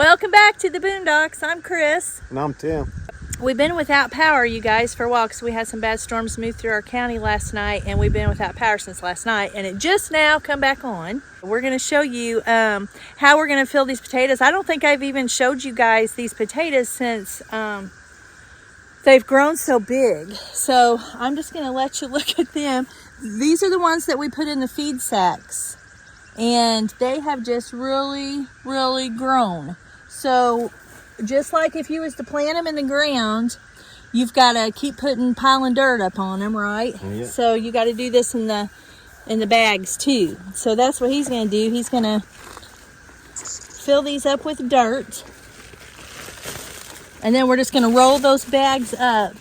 Welcome back to the Boondocks. I'm Chris. And I'm Tim. We've been without power, you guys, for a while because we had some bad storms move through our county last night, and we've been without power since last night, and it just now come back on. We're going to show you how we're going to fill these potatoes. I don't think I've even showed you guys these potatoes since they've grown so big. So I'm just going to let you look at them. These are the ones that we put in the feed sacks, and they have just really grown. So just like if you was to plant them in the ground, you've got to keep piling dirt up on them, right? Yeah. So you got to do this in the bags too. So that's what he's going to do. He's going to fill these up with dirt, and then we're just going to roll those bags up.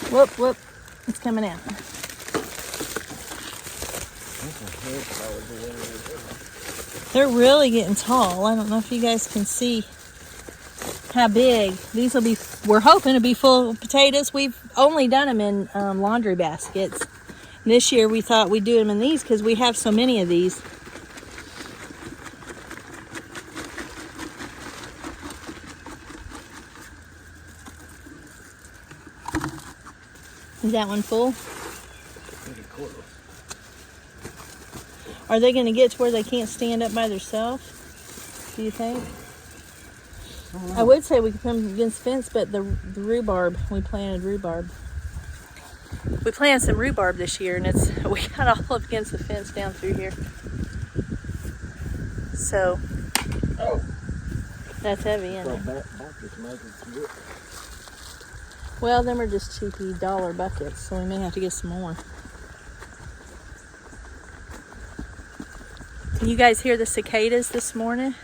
Whoop, it's coming out. They're really getting tall. I don't know if you guys can see how big. These will be, we're hoping to be full of potatoes. We've only done them in laundry baskets. And this year we thought we'd do them in these because we have so many of these. Is that one full? Are they going to get to where they can't stand up by themselves, do you think? I would say we could put them against the fence, but the rhubarb, we planted rhubarb. We planted some rhubarb this year, and we got all up against the fence down through here. So, that's heavy, isn't it? Well, them are just cheapy dollar buckets, so we may have to get some more. Can you guys hear the cicadas this morning?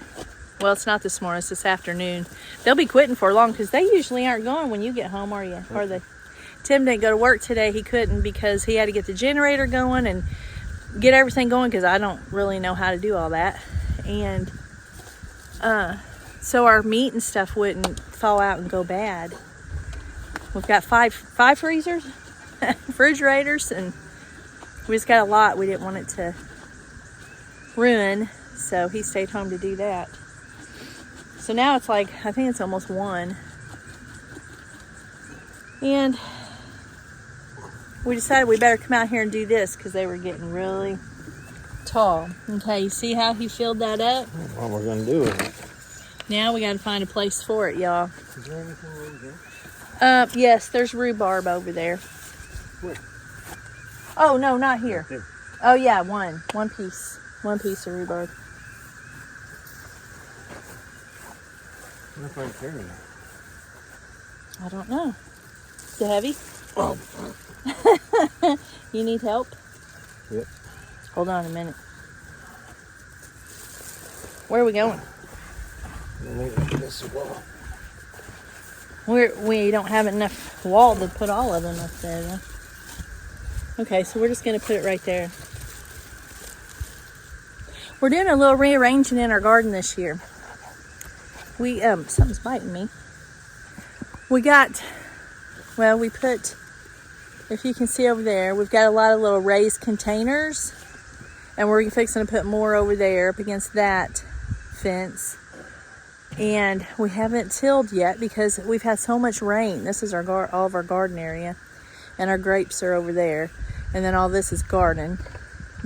Well, it's not this morning, it's this afternoon. They'll be quitting for long because they usually aren't going when you get home, are you? Are they? Tim didn't go to work today. He couldn't because he had to get the generator going and get everything going because I don't really know how to do all that. And so our meat and stuff wouldn't thaw out and go bad. We've got five freezers, refrigerators, and we just got a lot. We didn't want it to ruin, so he stayed home to do that. So now it's like, I think it's almost 1. And we decided we better come out here and do this because they were getting really tall. Okay, you see how he filled that up? What we're going to do with it. Now we got to find a place for it, y'all. Is there anything over there? Yes, there's rhubarb over there. Where? Oh, no, not here. There. Oh, yeah, one piece. One piece of rhubarb. What if I'm carrying it? I don't know. Is it heavy? Oh. You need help? Yep. Hold on a minute. Where are we going? This wall. We don't have enough wall to put all of them up there, though. Okay, so we're just going to put it right there. We're doing a little rearranging in our garden this year. We, something's biting me. We put, if you can see over there, we've got a lot of little raised containers, and we're fixing to put more over there up against that fence. And we haven't tilled yet because we've had so much rain. This is all of our garden area, and our grapes are over there, and then all this is garden.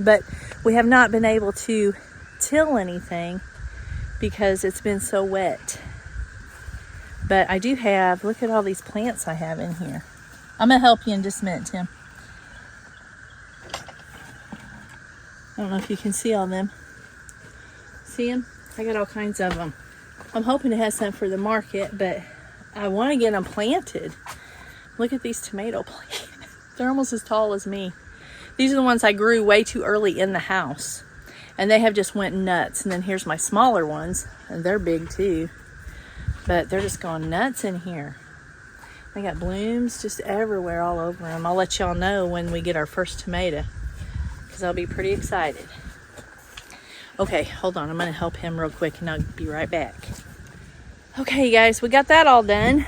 But we have not been able to till anything because it's been so wet. But I do have, look at all these plants I have in here. I'm gonna help you in just a minute, Tim. I don't know if you can see all them. See them? I got all kinds of them. I'm hoping to have some for the market, but I want to get them planted. Look at these tomato plants. They're almost as tall as me. These are the ones I grew way too early in the house, and they have just went nuts. And then here's my smaller ones, and they're big too, but they're just going nuts in here. They got blooms just everywhere all over them. I'll let y'all know when we get our first tomato because I'll be pretty excited. Okay, hold on. I'm going to help him real quick and I'll be right back. Okay, guys, we got that all done.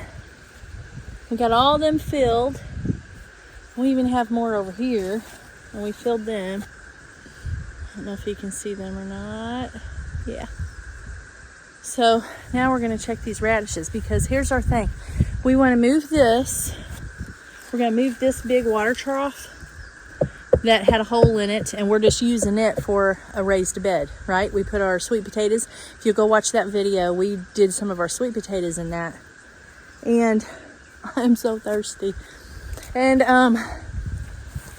We got all them filled. We even have more over here, and we filled them. I don't know if you can see them or not. Yeah. So now we're going to check these radishes, because here's our thing. We want to move this. We're going to move this big water trough that had a hole in it, and we're just using it for a raised bed, right? We put our sweet potatoes. If you go watch that video, we did some of our sweet potatoes in that. And I'm so thirsty. And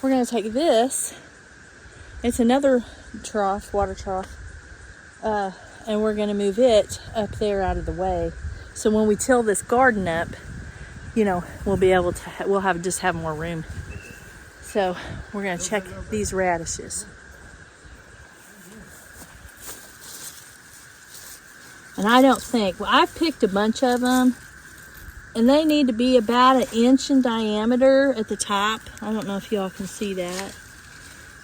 we're going to take this. It's another trough, water trough. And we're going to move it up there out of the way. So when we till this garden up, you know, we'll be able to, we'll have more room. So we're going to check these radishes. And I don't think, well, I've picked a bunch of them, and they need to be about 1 inch in diameter at the top. I don't know if y'all can see that.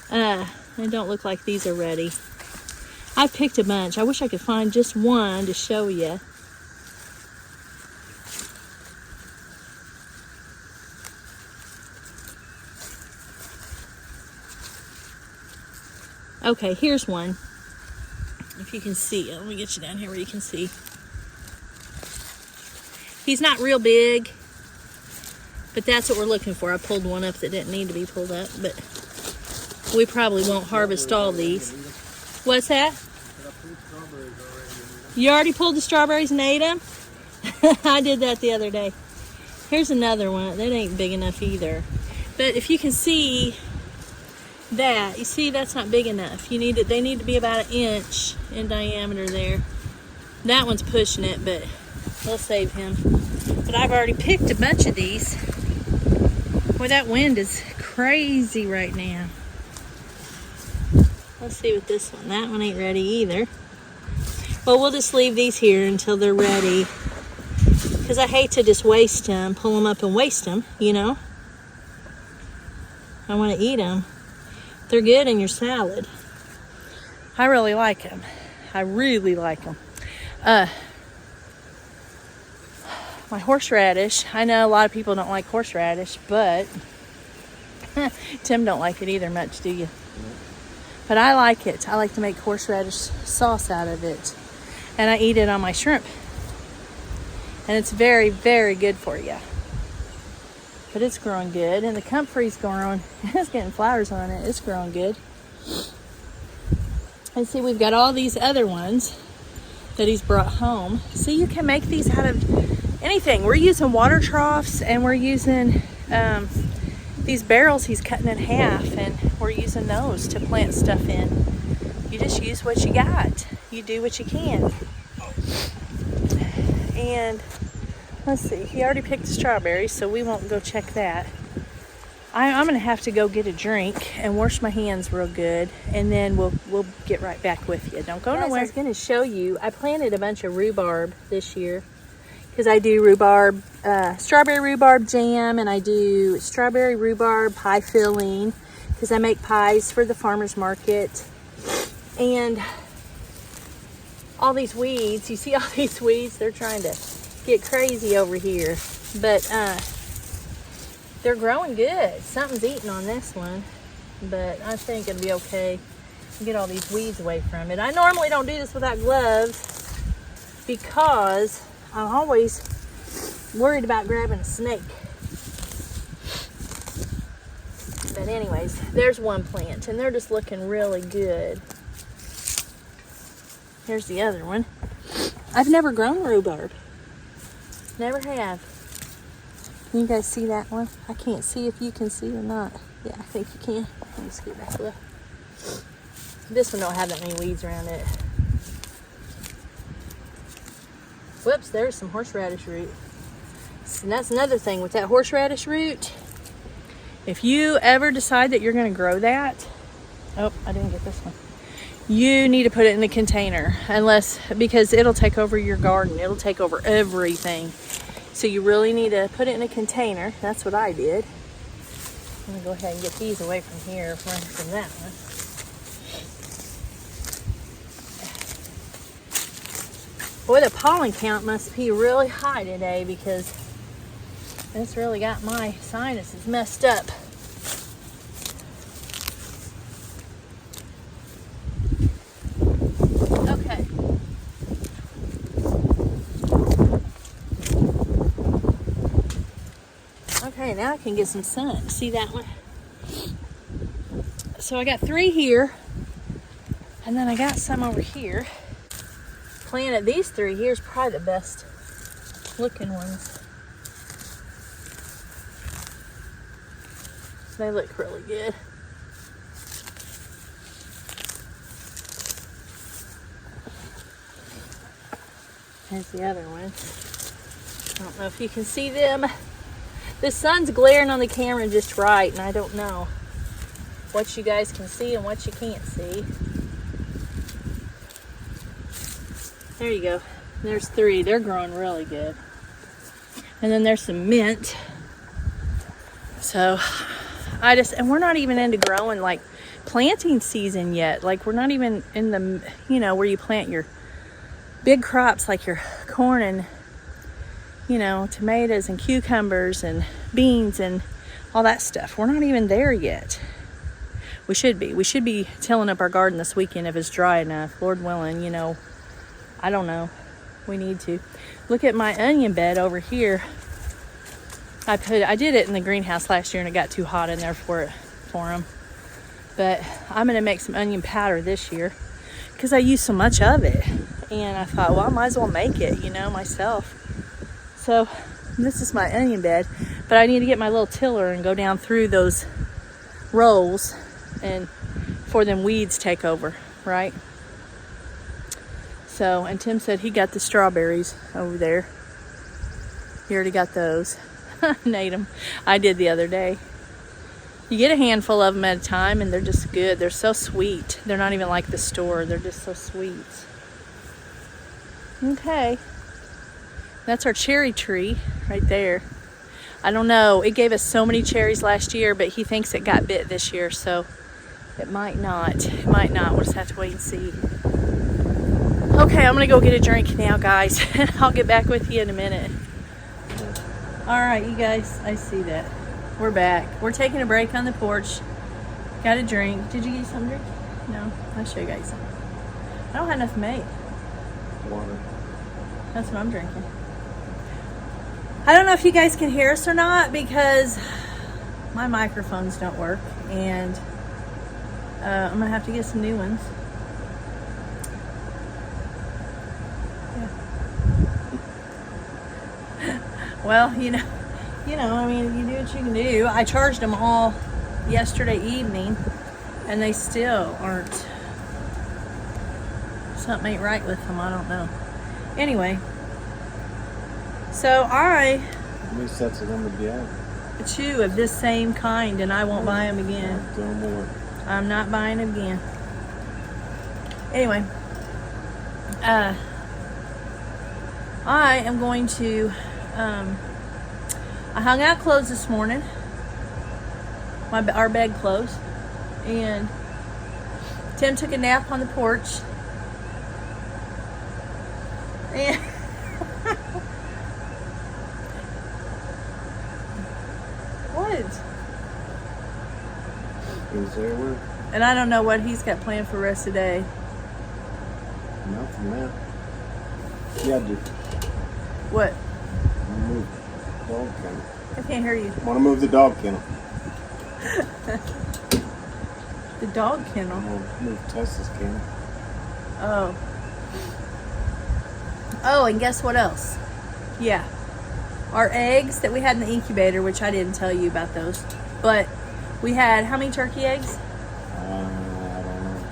They don't look like these are ready. I picked a bunch. I wish I could find just one to show you. Okay, here's one. If you can see it. Let me get you down here where you can see. He's not real big, but that's what we're looking for. I pulled one up that didn't need to be pulled up, but we probably won't harvest all these. What's that? You already pulled the strawberries and ate them? I did that the other day. Here's another one. That ain't big enough either. But if you can see that, you see that's not big enough. You need it. They need to be about 1 inch in diameter there. That one's pushing it, but we'll save him. But I've already picked a bunch of these. Boy, that wind is crazy right now. Let's see with this one. That one ain't ready either. Well, we'll just leave these here until they're ready, because I hate to just waste them, pull them up and waste them, you know. I want to eat them. They're good in your salad. I really like them. I really like them. My horseradish. I know a lot of people don't like horseradish, but Tim don't like it either much, do you? But I like it. I like to make horseradish sauce out of it. And I eat it on my shrimp. And it's very, very good for you. But it's growing good. And the comfrey's growing. It's getting flowers on it. It's growing good. And see, we've got all these other ones that he's brought home. See, you can make these out of anything. We're using water troughs, and we're using these barrels he's cutting in half, and we're using those to plant stuff in. You just use what you got. You do what you can. And let's see, he already picked the strawberries, so we won't go check that. I'm gonna have to go get a drink and wash my hands real good, and then we'll get right back with you. Don't go nowhere. I was gonna show you, I planted a bunch of rhubarb this year, because I do rhubarb, strawberry rhubarb jam, and I do strawberry rhubarb pie filling, because I make pies for the farmer's market. And all these weeds, you see all these weeds, they're trying to get crazy over here. But they're growing good. Something's eating on this one, but I think it'll be okay. Get all these weeds away from it. I normally don't do this without gloves, because I'm always worried about grabbing a snake. But anyways, there's one plant, and they're just looking really good. Here's the other one. I've never grown rhubarb. Never have. Can you guys see that one? I can't see if you can see or not. Yeah, I think you can. Let me scoot back a little. This one don't have that many weeds around it. Whoops, there's some horseradish root. And that's another thing with that horseradish root. If you ever decide that you're going to grow that, oh, I didn't get this one. You need to put it in the container, because it'll take over your garden. It'll take over everything. So you really need to put it in a container. That's what I did. I'm going to go ahead and get these away from here, from that one. Boy, the pollen count must be really high today, because it's really got my sinuses messed up. Okay. now I can get some sun. See that one? So I got 3 here. And then I got some over here. Planted these 3 here is probably the best looking ones. They look really good. There's the other one. I don't know if you can see them. The sun's glaring on the camera just right, and I don't know what you guys can see and what you can't see. There you go. There's 3. They're growing really good. And then there's some mint. So and we're not even into growing like planting season yet. Like we're not even in the, you know, where you plant your big crops like your corn and, you know, tomatoes and cucumbers and beans and all that stuff. We're not even there yet. We should be. We should be tilling up our garden this weekend if it's dry enough. Lord willing, you know. I don't know. We need to. Look at my onion bed over here. I did it in the greenhouse last year and it got too hot in there for them. But I'm going to make some onion powder this year because I use so much of it. And I thought, well, I might as well make it, you know, myself. So this is my onion bed. But I need to get my little tiller and go down through those rows and before them weeds take over, right? So, and Tim said he got the strawberries over there. He already got those. Ate them. I did the other day. You get a handful of them at a time and they're just good. They're so sweet. They're not even like the store. They're just so sweet. Okay. That's our cherry tree right there. I don't know. It gave us so many cherries last year, but he thinks it got bit this year, so it might not. It might not. We'll just have to wait and see. Okay, I'm going to go get a drink now, guys. I'll get back with you in a minute. All right, you guys, I see that. We're back. We're taking a break on the porch. Got a drink. Did you get some drink? No, I'll show you guys some. I don't have enough made. Water. That's what I'm drinking. I don't know if you guys can hear us or not because my microphones don't work. And I'm going to have to get some new ones. Well, you know, I mean, you do what you can do. I charged them all yesterday evening, and they still aren't. Something ain't right with them. I don't know. Anyway, so How many sets of them would you have? 2 of this same kind, and I won't buy them again. No more. I'm not buying them again. Anyway, I am going to. I hung out clothes this morning, our bed clothes, and Tim took a nap on the porch. And what? Is there one? And I don't know what he's got planned for the rest of the day. Nothing, man. Yeah, dude. What? Move the dog kennel. I can't hear you. Want to move the dog kennel? The dog kennel. Move Tessa's kennel. Oh. Oh, and guess what else? Yeah. Our eggs that we had in the incubator, which I didn't tell you about those, but we had how many turkey eggs? I don't know.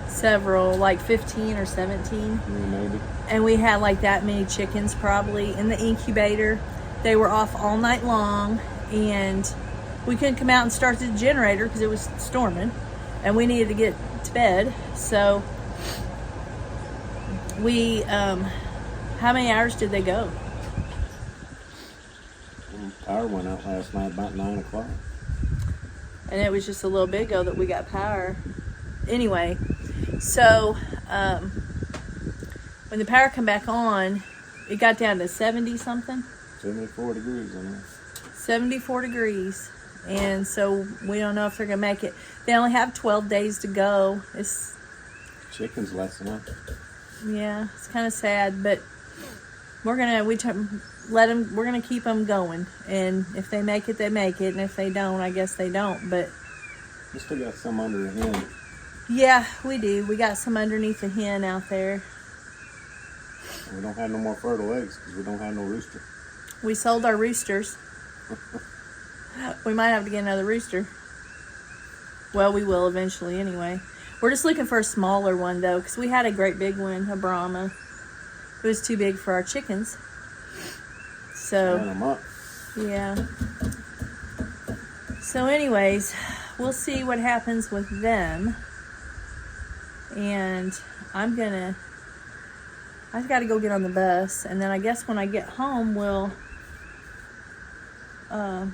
Several, like 15 or 17. Maybe. And we had like that many chickens probably in the incubator. They were off all night long, and we couldn't come out and start the generator because it was storming, and we needed to get to bed. So we, how many hours did they go? Power went out last night about 9 o'clock. And it was just a little bit ago that we got power. Anyway, so when the power come back on, it got down to 70 something. 74 degrees in there. 74 degrees. And so we don't know if they're going to make it. They only have 12 days to go. It's Chicken's less than that. Yeah, it's kind of sad, but we're gonna we're gonna keep them going, and if they make it, they make it, and if they don't, I guess they don't. But We still got some under the hen. yeah, we do. We got some underneath the hen out there. And we don't have no more fertile eggs because we don't have no rooster. We sold our roosters. We might have to get another rooster. Well, we will eventually anyway. We're just looking for a smaller one though, because we had a great big one, a Brahma. It was too big for our chickens. So, Line them up. yeah. So anyways, we'll see what happens with them. And I've got to go get on the bus. And then I guess when I get home, we'll... there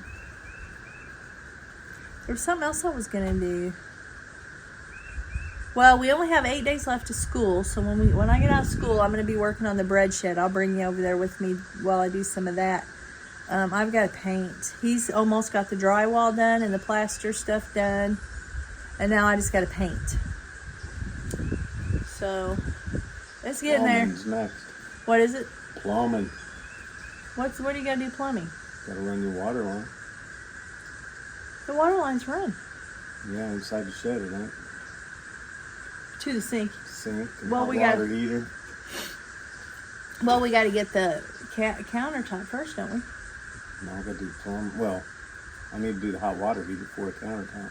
was something else I was going to do. Well, we only have 8 days left of school. So when I get out of school, I'm going to be working on the bread shed. I'll bring you over there with me while I do some of that. I've got to paint. He's almost got the drywall done and the plaster stuff done. And now I just got to paint. So, it's getting Plumbing's there. next. What is it? Plumbing. What do you got to do plumbing? Gotta run your water line. The water line's run. Yeah, inside the shed, it ain't. To the sink. Sink and Well, hot we water got- heater. Well, we got to get the countertop first, don't we? No, I gotta do plumbing. Well, I need to do the hot water heater before the countertop.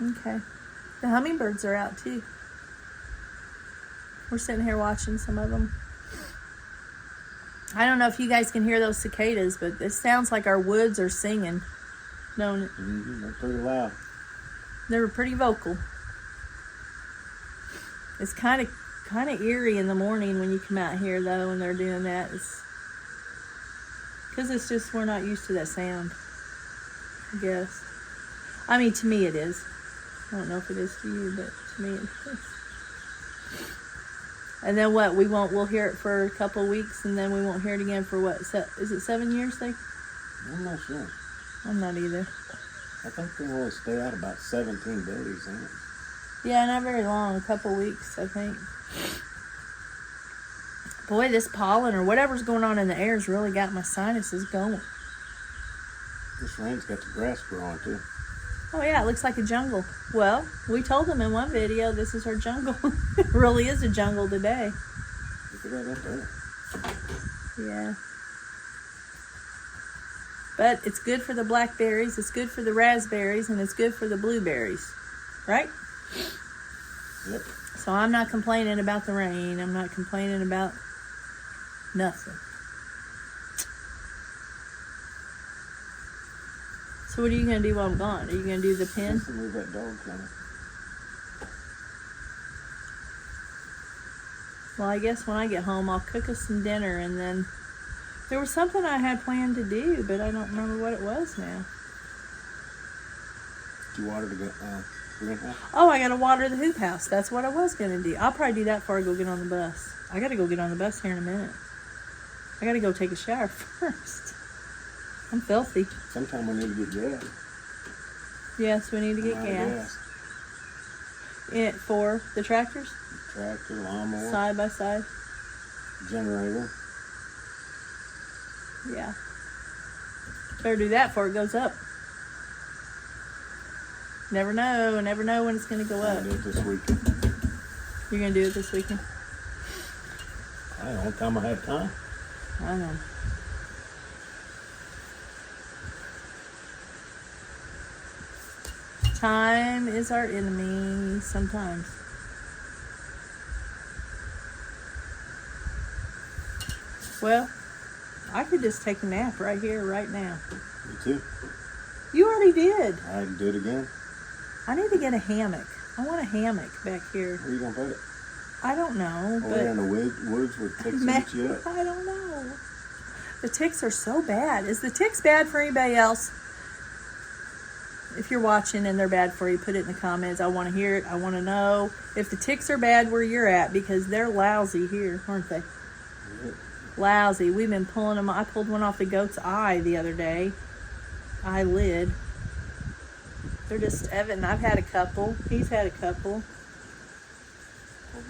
Okay. The hummingbirds are out too. We're sitting here watching some of them. I don't know if you guys can hear those cicadas, but it sounds like our woods are singing. Don't it? Mm-hmm, they're pretty loud. They were pretty vocal. It's kind of eerie in the morning when you come out here though, and they're doing that. It's because it's just we're not used to that sound. I guess. I mean, to me it is. I don't know if it is to you, but to me it is. And then what? We'll hear it for a couple of weeks, and then we won't hear it again for what? Is it 7 years? I'm not sure. I'm not either. I think they only stay out about 17 days, ain't it? Yeah, not very long. A couple weeks, I think. Boy, this pollen or whatever's going on in the air's really got my sinuses going. This rain's got the grass growing too. Oh yeah, it looks like a jungle. Well, we told them in one video this is our jungle. It really is a jungle today. Look at that up there. Yeah. But it's good for the blackberries, it's good for the raspberries, and it's good for the blueberries. Right? Yep. So I'm not complaining about the rain. I'm not complaining about nothing. So what are you going to do while I'm gone? Are you going to do the pen? Just to move that dog kennel. Well, I guess when I get home, I'll cook us some dinner, and then there was something I had planned to do, but I don't remember what it was now. Do you water the greenhouse? Oh, I got to water the hoop house. That's what I was going to do. I'll probably do that before I go get on the bus. I got to go get on the bus here in a minute. I got to go take a shower first. I'm filthy. Sometime we need to get gas. Yes, we need to get I'm out of gas. For the tractors? Tractor, lawnmower, Side by side? generator. Yeah. Better do that before it goes up. Never know when it's going to go I'll up. do it this weekend. You're going to do it this weekend? The only time I have time. I know. Time is our enemy sometimes. Well, I could just take a nap right here, right now. Me too. You already did. I can do it again. I need to get a hammock. I want a hammock back here. Where you gonna put it? I don't know, Over there in but the woods with ticks Ma- eat you up. I don't know. The ticks are so bad. Is the ticks bad for anybody else? If you're watching and they're bad for you, put it in the comments. I want to hear it. I want to know if the ticks are bad where you're at, because they're lousy here, aren't they? Yep. Lousy. We've been pulling them. I pulled one off the goat's eye the other day. Eyelid. They're just Evan. I've had a couple. He's had a couple.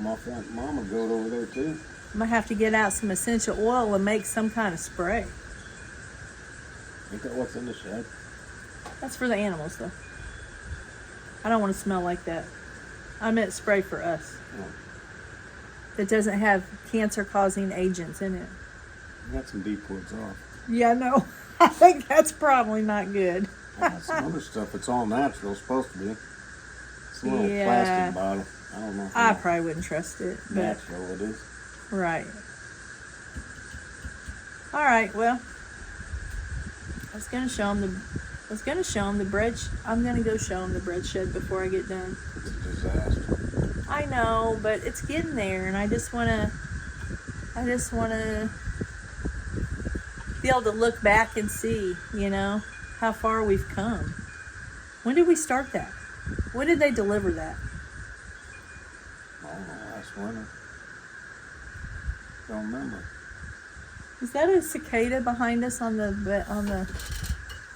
My friend Mama goat over there too. I might have to get out some essential oil and make some kind of spray. Ain't that what's in the shed? That's for the animals, though. I don't want to smell like that. I meant spray for us. Oh. That doesn't have cancer-causing agents in it. You got some deep woods off. Yeah, no. I think that's probably not good. I got some other stuff. It's all natural. It's supposed to be. It's a little Yeah. plastic bottle. I don't know if I it's probably wouldn't trust it. But natural it is. right. All right. Well, I was gonna show them the bread. I'm gonna go show them the bread shed before I get done. It's a disaster. I know, but it's getting there, and I just wanna be able to look back and see, how far we've come. When did we start that? When did they deliver that? I don't know, last winter. Don't remember. Is that a cicada behind us on the?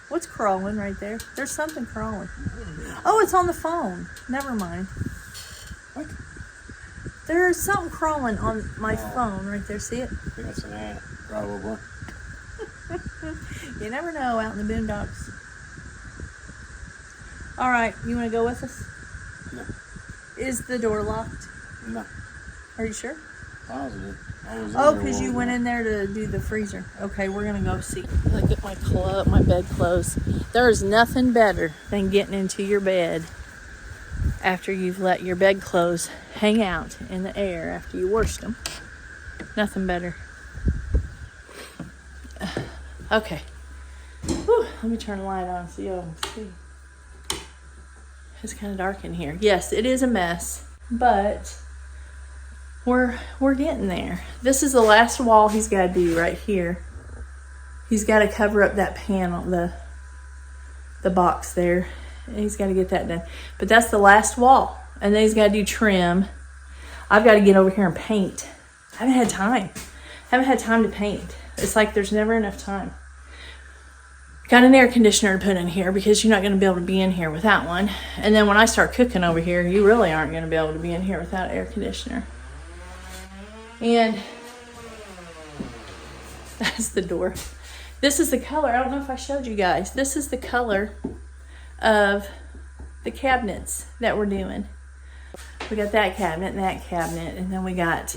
What's crawling right there? There's something crawling. Oh, it's on the phone. Never mind. What? There's something crawling on my phone right there. See it? I think that's an ant, probably. You never know out in the boondocks. All right, you want to go with us? No. Is the door locked? No. Are you sure? Positive. I was in Oh, there because you one went night. in there to do the freezer. Okay, we're gonna go see. Look at my bed clothes. There is nothing better than getting into your bed after you've let your bed clothes hang out in the air after you washed them. Nothing better. Okay. Whew, let me turn the light on so y'all can see. It's kind of dark in here. Yes, it is a mess, but we're getting there. This is the last wall he's got to do right here. He's got to cover up that panel, the box there. And he's got to get that done. But that's the last wall. And then he's got to do trim. I've got to get over here and paint. I haven't had time to paint. It's like there's never enough time. Got an air conditioner to put in here because you're not going to be able to be in here without one. And then when I start cooking over here, you really aren't going to be able to be in here without air conditioner. And that's the door. This is the color. I don't know if I showed you guys. This is the color of the cabinets that we're doing. We got that cabinet and then we got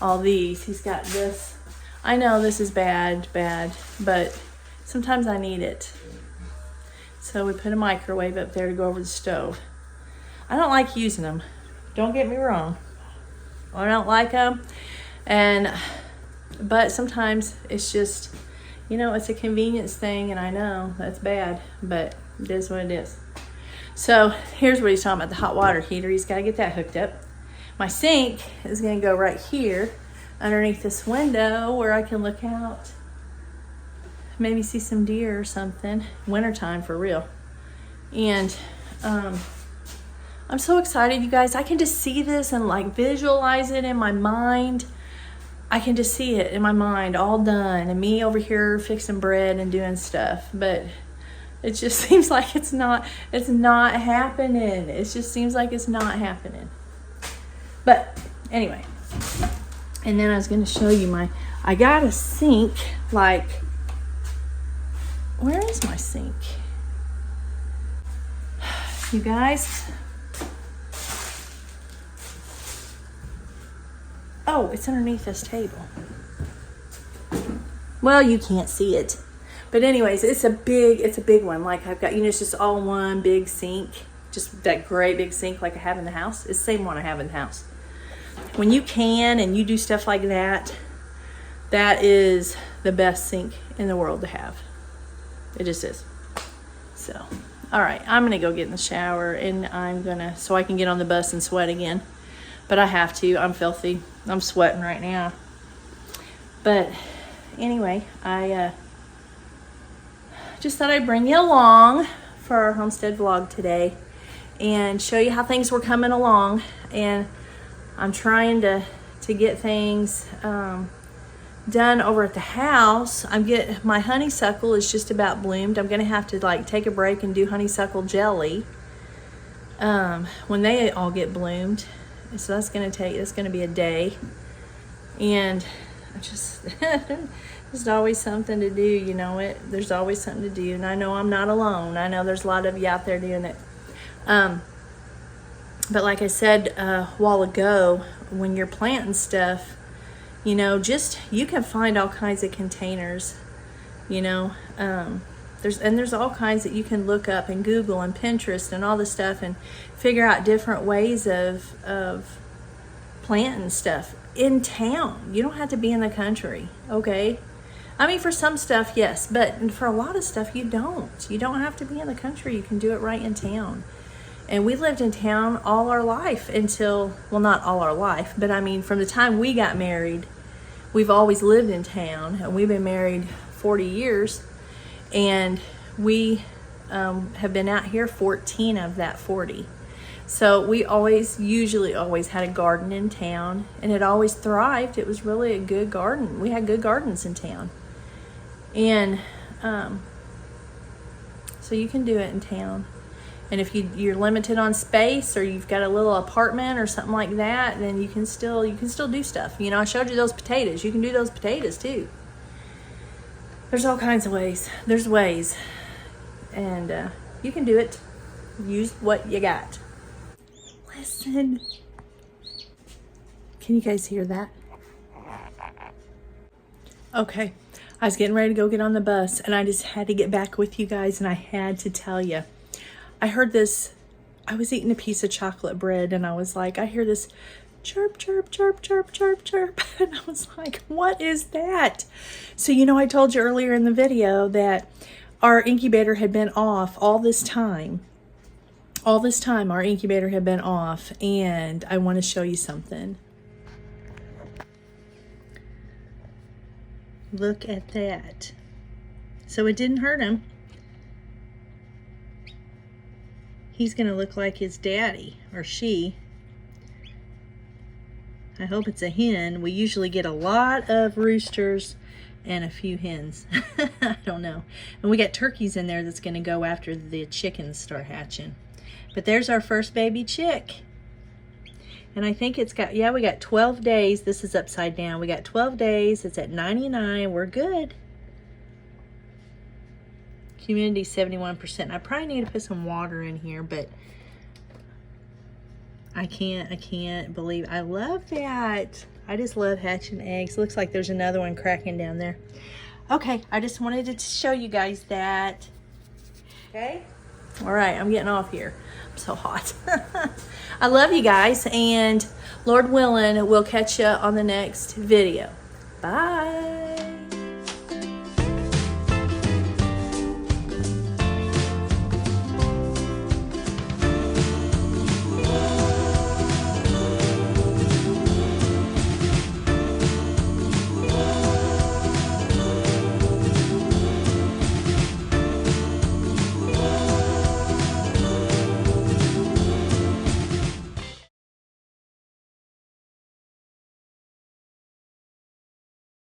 all these. He's got this. I know this is bad, but sometimes I need it. So we put a microwave up there to go over the stove. I don't like using them. Don't get me wrong. I don't like them. But sometimes it's just, it's a convenience thing, and I know that's bad, but it is what it is. So here's what he's talking about, the hot water heater. He's got to get that hooked up. My sink is going to go right here underneath this window where I can look out. Maybe see some deer or something. Wintertime for real. And I'm so excited, you guys. I can just see this and visualize it in my mind. I can just see it in my mind all done. And me over here fixing bread and doing stuff. But it just seems like it's not happening. It just seems like it's not happening. But anyway. And then I was going to show you I got a sink, where is my sink? You guys. Oh, it's underneath this table. Well, you can't see it. But anyways, it's a big one. I've got, it's just all one big sink. Just that great big sink like I have in the house. It's the same one I have in the house. When you can and you do stuff like that, that is the best sink in the world to have. It just is. So, all right, I'm going to go get in the shower and so I can get on the bus and sweat again. But I have to. I'm filthy. I'm sweating right now. But anyway, I just thought I'd bring you along for our homestead vlog today and show you how things were coming along. And I'm trying to get things done over at the house. My honeysuckle is just about bloomed. I'm gonna have to take a break and do honeysuckle jelly when they all get bloomed. So that's going to be a day. And I just, there's always something to do, you know it. There's always something to do. And I know I'm not alone. I know there's a lot of you out there doing it. But like I said a while ago, when you're planting stuff, you know, you can find all kinds of containers, you know. There's all kinds that you can look up and Google and Pinterest and all this stuff and figure out different ways of planting stuff in town. You don't have to be in the country, okay? I mean, for some stuff, yes, but for a lot of stuff, you don't. You don't have to be in the country. You can do it right in town. And we lived in town all our life until, well, not all our life, but I mean, from the time we got married, we've always lived in town, and we've been married 40 years, and we have been out here 14 of that 40. So we usually always had a garden in town, and it always thrived. It was really a good garden. We had good gardens in town. And so you can do it in town. And if you're limited on space, or you've got a little apartment or something like that, then you can still do stuff. You know, I showed you those potatoes. You can do those potatoes too. There's all kinds of ways. There's ways. And you can do it. Use what you got. Listen. Can you guys hear that? Okay. I was getting ready to go get on the bus, and I just had to get back with you guys, and I had to tell you. I heard this. I was eating a piece of chocolate bread, and I was like, I hear this chirp, chirp, chirp, chirp, chirp, chirp. And I was like, what is that? So, you know, I told you earlier in the video that our incubator had been off all this time. All this time, our incubator had been off, and I want to show you something. Look at that. So it didn't hurt him. He's going to look like his daddy, or she. I hope it's a hen. We usually get a lot of roosters and a few hens. I don't know. And we got turkeys in there that's going to go after the chickens start hatching. But there's our first baby chick. And I think it's got, yeah, we got 12 days. This is upside down. We got 12 days. It's at 99. We're good. Humidity 71%. I probably need to put some water in here, but I can't believe, I love that. I just love hatching eggs. Looks like there's another one cracking down there. Okay, I just wanted to show you guys that. Okay? All right, I'm getting off here. I'm so hot. I love you guys, and Lord willing, we'll catch you on the next video. Bye.